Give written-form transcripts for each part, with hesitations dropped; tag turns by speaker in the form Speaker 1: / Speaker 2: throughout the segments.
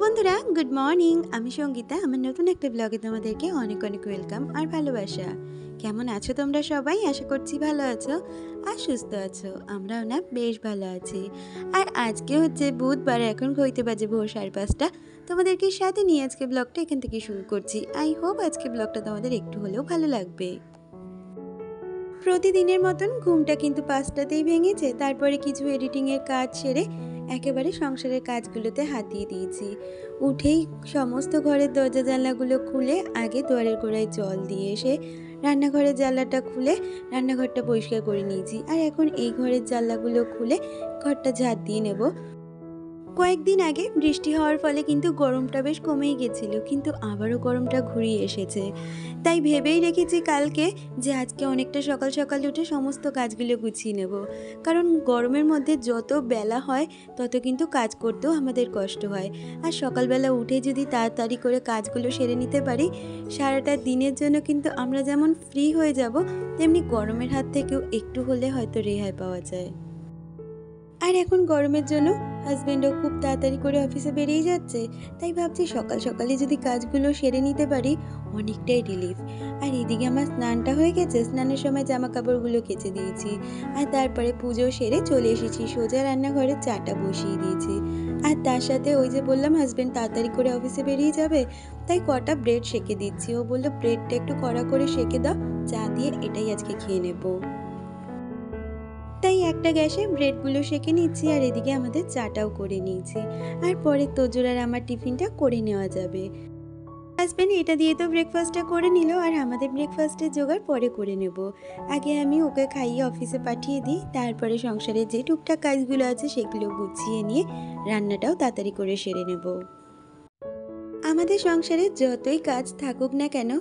Speaker 1: বন্ধুরা, good morning. আমি সঙ্গীতা। আমার নতুন একটা ব্লগে তোমাদেরকে অনেক অনেক ওয়েলকাম আর ভালোবাসা। কেমন আছো তোমরা সবাই? আশা করছি ভালো আছো আর সুস্থ আছো। আমরাও না বেশ ভালো আছি। আর আজকে হচ্ছে বুধবার, এখন ঘড়িতে বাজে ভোর 5:30। তোমাদেরকে সাথে নিয়ে আজকে ব্লগটা এখান থেকে শুরু করছি। আই হোপ আজকে ব্লগটা তোমাদের একটু হলেও ভালো লাগবে। প্রতিদিনের মতন ঘুমটা কিন্তু 5টাতেই ভেঙেছে। তারপরে কিছু এডিটিংয়ের কাজ সেরে একেবারে সংসারের কাজগুলোতে হাত দিয়ে দিয়েছি। উঠেই সমস্ত ঘরের দরজা জানলাগুলো খুলে আগে দুয়ারের গোড়ায় জল দিয়ে এসে রান্নাঘরের জানলাটা খুলে রান্নাঘরটা পরিষ্কার করে নিয়েছি। আর এখন এই ঘরের জানলাগুলো খুলে ঘরটা ঝাড় দিয়ে নেব। কয়েকদিন আগে বৃষ্টি হওয়ার ফলে কিন্তু গরমটা বেশ কমেই গেছিলো, কিন্তু আবারও গরমটা ঘুরিয়ে এসেছে। তাই ভেবেই রেখেছি কালকে যে আজকে অনেকটা সকাল সকাল উঠে সমস্ত কাজগুলো গুছিয়ে নেব। কারণ গরমের মধ্যে যত বেলা হয় তত কিন্তু কাজ করতেও আমাদের কষ্ট হয়। আর সকালবেলা উঠে যদি তাড়াতাড়ি করে কাজগুলো সেরে নিতে পারি, সারাটা দিনের জন্য কিন্তু আমরা যেমন ফ্রি হয়ে যাব, তেমনি গরমের হাত থেকেও একটু হলে হয়তো রেহাই পাওয়া যায়। আর এখন গরমের জন্য হাজব্যান্ডও খুব তাড়াতাড়ি করে অফিসে বেরিয়ে যাচ্ছে। তাই ভাবছি সকাল সকালে যদি কাজগুলো সেরে নিতে পারি, অনেকটাই রিলিফ। আর এদিকে আমার স্নানটা হয়ে গেছে, স্নানের সময় জামা কাপড়গুলো কেচে দিয়েছি। আর তারপরে পুজো সেরে চলে এসেছি, সোজা রান্নাঘরে চাটা বসিয়ে দিয়েছি। আর তার সাথে ওই যে বললাম হাজব্যান্ড তাড়াতাড়ি করে অফিসে বেরিয়ে যাবে, তাই কটা ব্রেড সেঁকে দিচ্ছি। ও বললো ব্রেডটা একটু কড়া করে সেঁকে দাও, চা দিয়ে এটাই আজকে খেয়ে নেবো। তাই একটা গ্যাসে ব্রেডগুলো সেঁকে নিচ্ছি আর এদিকে আমাদের চাটাও করে নিয়েছি। আর পরে তোজোর আর আমার টিফিনটা করে নেওয়া যাবে। হাজব্যান্ড এটা দিয়ে তো ব্রেকফাস্টটা করে নিল, আর আমাদের ব্রেকফাস্টের জোগাড় পরে করে নেব। আগে আমি ওকে খাইয়ে অফিসে পাঠিয়ে দিই, তারপরে সংসারের যে টুকটাক কাজগুলো আছে সেগুলো গুছিয়ে নিয়ে রান্নাটাও তাড়াতাড়ি করে সেরে নেব। আমাদের সংসারে যতই কাজ থাকুক না কেন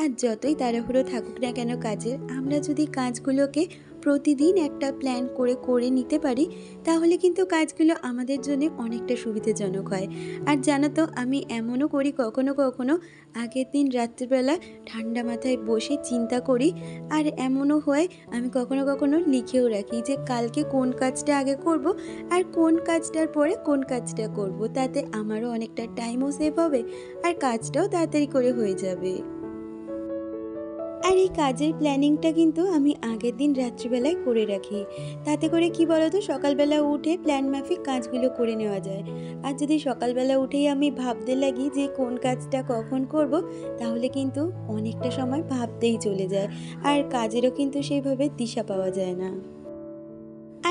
Speaker 1: আর যতই তাড়াহুড়ো থাকুক না কেন কাজের, আমরা যদি কাজগুলোকে প্রতিদিন একটা প্ল্যান করে করে নিতে পারি, তাহলে কিন্তু কাজগুলো আমাদের জন্য অনেকটা সুবিধাজনক হয়। আর জানো তো, আমি এমনও করি কখনো কখনো আগের দিন রাত্রিবেলা ঠান্ডা মাথায় বসে চিন্তা করি। আর এমনও হয় আমি কখনো কখনো লিখেও রাখি যে কালকে কোন কাজটা আগে করব আর কোন কাজটার পরে কোন কাজটা করব। তাতে আমারও অনেকটা টাইমও সেভ হবে আর কাজটাও তাড়াতাড়ি করে হয়ে যাবে। আর এই কাজের প্ল্যানিংটা কিন্তু আমি আগের দিন রাত্রিবেলায় করে রাখি। তাতে করে কি বলতো, সকালবেলা উঠে প্ল্যান মাফিক কাজগুলো করে নেওয়া যায়। আর যদি সকালবেলা উঠেই আমি ভাবতে লাগি যে কোন কাজটা কখন করব, তাহলে কিন্তু অনেকটা সময় ভাবতেই চলে যায় আর কাজেরও কিন্তু সেইভাবে দিশা পাওয়া যায় না।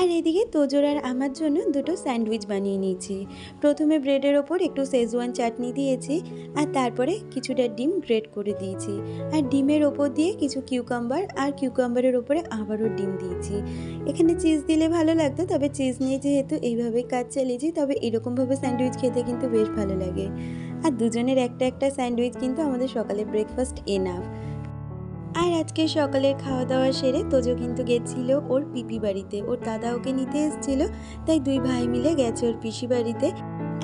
Speaker 1: আর এদিকে তোজোর আর আমার জন্য দুটো স্যান্ডউইচ বানিয়ে নিয়েছি। প্রথমে ব্রেডের ওপর একটু শেজওয়ান চাটনি দিয়েছি আর তারপরে কিছুটা ডিম গ্রেট করে দিয়েছি। আর ডিমের ওপর দিয়ে কিছু কিউকাম্বার আর কিউকাম্বারের ওপরে আবারও ডিম দিয়েছি। এখানে চিজ দিলে ভালো লাগতো, তবে চিজ নিয়ে যেহেতু এইভাবেই কাজ চালিয়েছি, তবে এরকমভাবে স্যান্ডউইচ খেতে কিন্তু বেশ ভালো লাগে। আর দুজনের একটা একটা স্যান্ডউইচ কিন্তু আমাদের সকালে ব্রেকফাস্ট এনাফ। আর আজকে সকালের খাওয়া দাওয়া সেরে তোজো কিন্তু গেছিল ওর পিপি বাড়িতে, ওর দাদা ওকে নিতে এসেছিল। তাই দুই ভাই মিলে গেছে ওর পিসি বাড়িতে।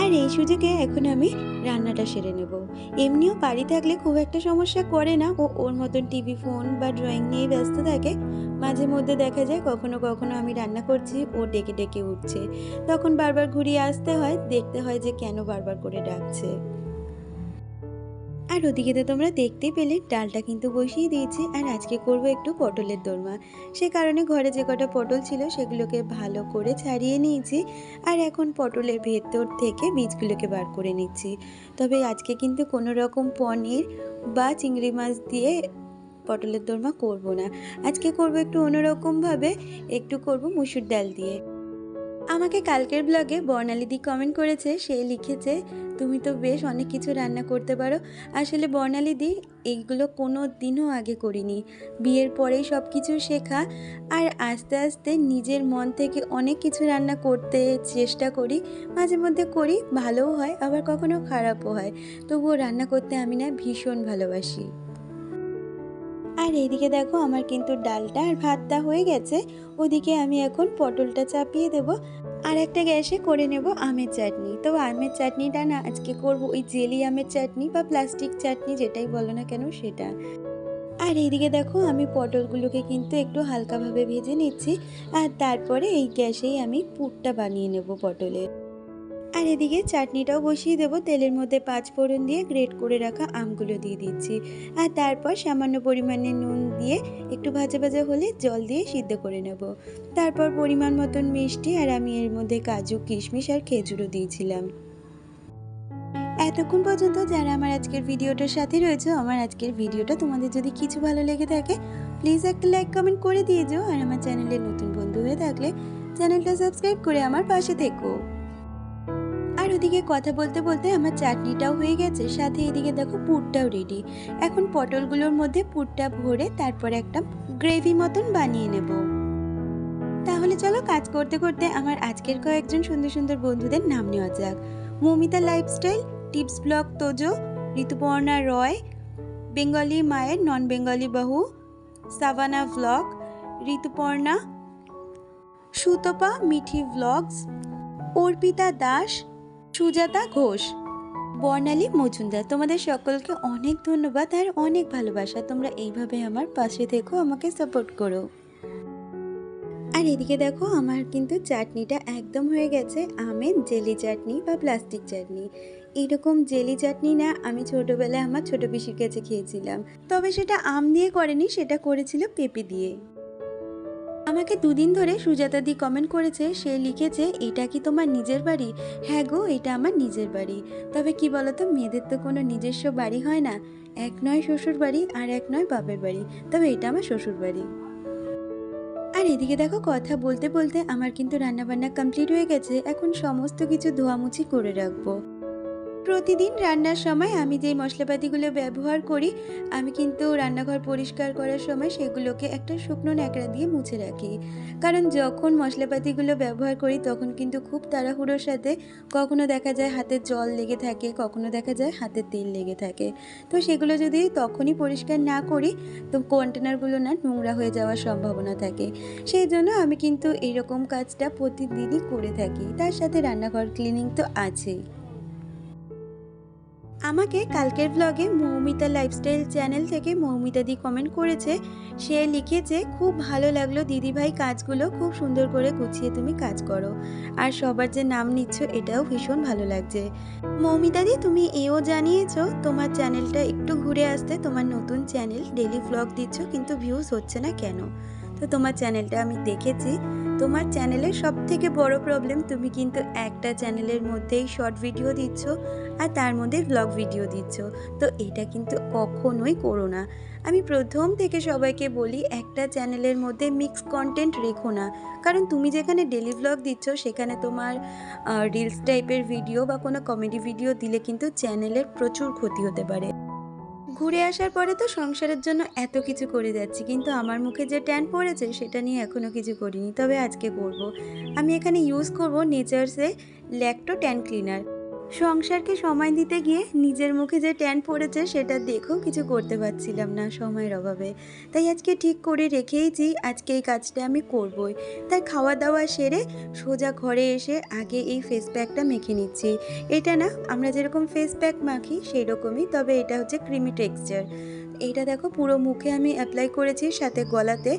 Speaker 1: আর এই সুযোগে এখন আমি রান্নাটা সেরে নেব। এমনিও বাড়ি থাকলে খুব একটা সমস্যা করে না, ও ওর মতন টিভি, ফোন বা ড্রয়িং নিয়েই ব্যস্ত থাকে। মাঝে মধ্যে দেখা যায় কখনো কখনো আমি রান্না করছি, ও ডেকে ডেকে উঠছে। তখন বারবার ঘুরিয়ে আসতে হয়, দেখতে হয় যে কেন বারবার করে ডাকছে। আর ওদিকে তো তোমরা দেখতেই পেলে ডালটা কিন্তু বসিয়ে দিয়েছি। আর আজকে করব একটু পটলের দোরমা। সে কারণে ঘরে যে কটা পটল ছিল সেগুলোকে ভালো করে ছাড়িয়ে নিয়েছি। আর এখন পটলের ভেতর থেকে বীজগুলোকে বার করে নিচ্ছি। তবে আজকে কিন্তু কোনো রকম পনির বা চিংড়ি মাছ দিয়ে পটলের দোরমা করব না। আজকে করব একটু অন্যরকমভাবে, একটু করব মুসুর ডাল দিয়ে। আমাকে কালকের ব্লগে বর্ণালীদি কমেন্ট করেছে, সে লিখেছে তুমি তো বেশ অনেক কিছু রান্না করতে পারো। আসলে বর্ণালীদি এইগুলো কোনো দিনও আগে করিনি, বিয়ের পরেই সব কিছু শেখা। আর আস্তে আস্তে নিজের মন থেকে অনেক কিছু রান্না করতে চেষ্টা করি। মাঝে মধ্যে করি, ভালোও হয়, আবার কখনো খারাপও হয়। তবুও রান্না করতে আমি না ভীষণ ভালোবাসি। আর এইদিকে দেখো আমার কিন্তু ডালটা আর ভাতটা হয়ে গেছে। ওদিকে আমি এখন পটলটা চাপিয়ে দেব। আর একটা গ্যাসে করে নেব আমের চাটনি। তো আমের চাটনিটা না আজকে করব ওই জেলি আমের চাটনি বা প্লাস্টিক চাটনি, যেটাই বলো না কেন সেটা। আর এইদিকে দেখো আমি পটলগুলোকে কিন্তু একটু হালকাভাবে ভেজে নিচ্ছি। আর তারপরে এই গ্যাসেই আমি পুরটা বানিয়ে নেব পটলের। আর এদিকে চাটনিটাও বসিয়ে দেবো। তেলের মধ্যে 5 ফোড়ন দিয়ে গ্রেট করে রাখা আমগুলো দিয়ে দিচ্ছি। আর তারপর সামান্য পরিমাণে নুন দিয়ে একটু ভাজা ভাজা হলে জল দিয়ে সিদ্ধ করে নেব। তারপর পরিমাণ মতন মিষ্টি আর আমি এর মধ্যে কাজু, কিশমিশ আর খেজুরও দিয়েছিলাম। এতক্ষণ পর্যন্ত যারা আমার আজকের ভিডিওটার সাথে রয়েছে, আমার আজকের ভিডিওটা তোমাদের যদি কিছু ভালো লেগে থাকে প্লিজ একটা লাইক কমেন্ট করে দিয়ে যাও। আর আমার চ্যানেলের নতুন বন্ধু হয়ে থাকলে চ্যানেলটা সাবস্ক্রাইব করে আমার পাশে থেকো। আর ওদিকে কথা বলতে বলতে আমার চাটনিটাও হয়ে গেছে, সাথে এদিকে দেখো পুরটাও রেডি। এখন পটলগুলোর মধ্যে পুরটা ভরে তারপর একটা গ্রেভি মতন বানিয়ে নেব। তাহলে চলো কাজ করতে করতে আমার আজকের কয়েকজন সুন্দর সুন্দর বন্ধুদের নাম নেওয়া যাক। Moumita lifestyle, tips blog Tojo, Rituparna Roy, Bengali মায়ের নন বেঙ্গলি বাহু, Savannah vlog, Rituparna, Sutapa Mithi vlogs, Arpita Das, Sujata Ghosh, Barnali Majumdar. তোমাদের সকলকে অনেক ধন্যবাদ আর অনেক ভালোবাসা। তোমরা এইভাবে আমার পাশে থেকো, আমাকে সাপোর্ট করো। আর এদিকে দেখো আমার কিন্তু চাটনিটা একদম হয়ে গেছে। আমের জেলি চাটনি বা প্লাস্টিক চাটনি। এইরকম জেলি চাটনি না আমি ছোটোবেলায় আমার ছোটো পিসির কাছে খেয়েছিলাম, তবে সেটা আম দিয়ে করেনি, সেটা করেছিল পেঁপে দিয়ে। আমাকে দুদিন ধরে সুজাতা দি কমেন্ট করেছে, সে লিখেছে এটা কি তোমার নিজের বাড়ি? হ্যাঁ গো, এটা আমার নিজের বাড়ি। তবে কি বলতো, মেয়েদের তো কোনো নিজস্ব বাড়ি হয় না। এক নয় শ্বশুর বাড়ি আর এক নয় বাপের বাড়ি, তবে এটা আমার শ্বশুর বাড়ি। আর এদিকে দেখো কথা বলতে বলতে আমার কিন্তু রান্নাবান্না কমপ্লিট হয়ে গেছে। এখন সমস্ত কিছু ধোয়ামুছি করে রাখবো। প্রতিদিন রান্নার সময় আমি যেই মশলাপাতিগুলো ব্যবহার করি, আমি কিন্তু রান্নাঘর পরিষ্কার করার সময় সেগুলোকে একটা শুকনো ন্যাকড়া দিয়ে মুছে রাখি। কারণ যখন মশলাপাতিগুলো ব্যবহার করি তখন কিন্তু খুব তাড়াহুড়োর সাথে কখনো দেখা যায় হাতে জল লেগে থাকে, কখনো দেখা যায় হাতে তেল লেগে থাকে। তো সেগুলো যদি তখনই পরিষ্কার না করি তো কন্টেনারগুলো না নোংরা হয়ে যাওয়ার সম্ভাবনা থাকে। সেই জন্য আমি কিন্তু এইরকম কাজটা প্রতিদিনই করে থাকি। তার সাথে রান্নাঘর ক্লিনিং তো আছেই। আমাকে কালকের ব্লগে মৌমিতা লাইফস্টাইল চ্যানেল থেকে মৌমিতা দি কমেন্ট করেছে। সে লিখেছে, খুব ভালো লাগলো দিদিভাই, কাজগুলো খুব সুন্দর করে গুছিয়ে তুমি কাজ করো। আর সবার যে নাম নিচ্ছ এটাও ভীষণ ভালো লাগছে। মৌমিতা দি, তুমি এও জানিয়েছো তোমার চ্যানেলটা একটু ঘুরে আসতে, তোমার নতুন চ্যানেল ডেলি ব্লগ দিচ্ছ কিন্তু ভিউজ হচ্ছে না কেন? তো তোমার চ্যানেলটা আমি দেখেছি। তোমার চ্যানেলের সব থেকে বড় প্রবলেম, তুমি কিন্তু একটা চ্যানেলের মধ্যেই শর্ট ভিডিও দিচ্ছ আর তার মধ্যে ব্লগ ভিডিও দিচ্ছ। তো এটা কিন্তু কখনোই করো না। আমি প্রথম থেকে সবাইকে বলি, একটা চ্যানেলের মধ্যে মিক্স কন্টেন্ট রেখো না। কারণ তুমি যেখানে ডেলি ব্লগ দিচ্ছ সেখানে তোমার রিলস টাইপের ভিডিও বা কোনো কমেডি ভিডিও দিলে কিন্তু চ্যানেলের প্রচুর ক্ষতি হতে পারে। ঘুরে আসার পরে তো সংসারের জন্য এত কিছু করে যাচ্ছি, কিন্তু আমার মুখে যে ট্যান পড়েছে সেটা নিয়ে এখনও কিছু করিনি, তবে আজকে করব। আমি এখানে ইউজ করব নেচার্সে ল্যাক্টো ট্যান ক্লিনার। সংসারকে সময় দিতে গিয়ে নিজের মুখে যে ট্যান পড়েছে সেটা দেখেও কিছু করতে পারছিলাম না সময়ের অভাবে। তাই আজকে ঠিক করে রেখেইছি আজকে এই কাজটা আমি করবই। তাই খাওয়া দাওয়া সেরে সোজা ঘরে এসে আগে এই ফেস প্যাকটা মেখে নিচ্ছি। এটা না আমরা যেরকম ফেস প্যাক মাখি সেই রকমই, তবে এটা হচ্ছে ক্রিমি টেক্সচার। এটা দেখো পুরো মুখে আমি অ্যাপ্লাই করেছি, সাথে গলাতে।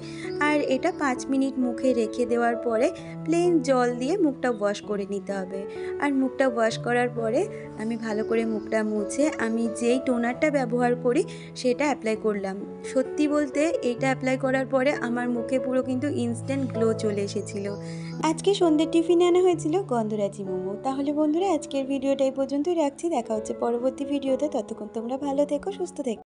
Speaker 1: আর এটা 5 মিনিট মুখে রেখে দেওয়ার পরে প্লেন জল দিয়ে মুখটা ওয়াশ করে নিতে হবে। আর মুখটা ওয়াশ করার পরে আমি ভালো করে মুখটা মুছে আমি যেই টোনারটা ব্যবহার করি সেটা অ্যাপ্লাই করলাম। সত্যি বলতে এইটা অ্যাপ্লাই করার পরে আমার মুখে পুরো কিন্তু ইনস্ট্যান্ট গ্লো চলে এসেছিল। আজকে সন্ধ্যের টিফিনে আনা হয়েছিল গন্ধরাজি মোমো। তাহলে বন্ধুরা আজকের ভিডিওটা এই পর্যন্তই রাখছি, দেখা হচ্ছে পরবর্তী ভিডিওতে। ততক্ষণ তোমরা ভালো থেকো, সুস্থ থেকো।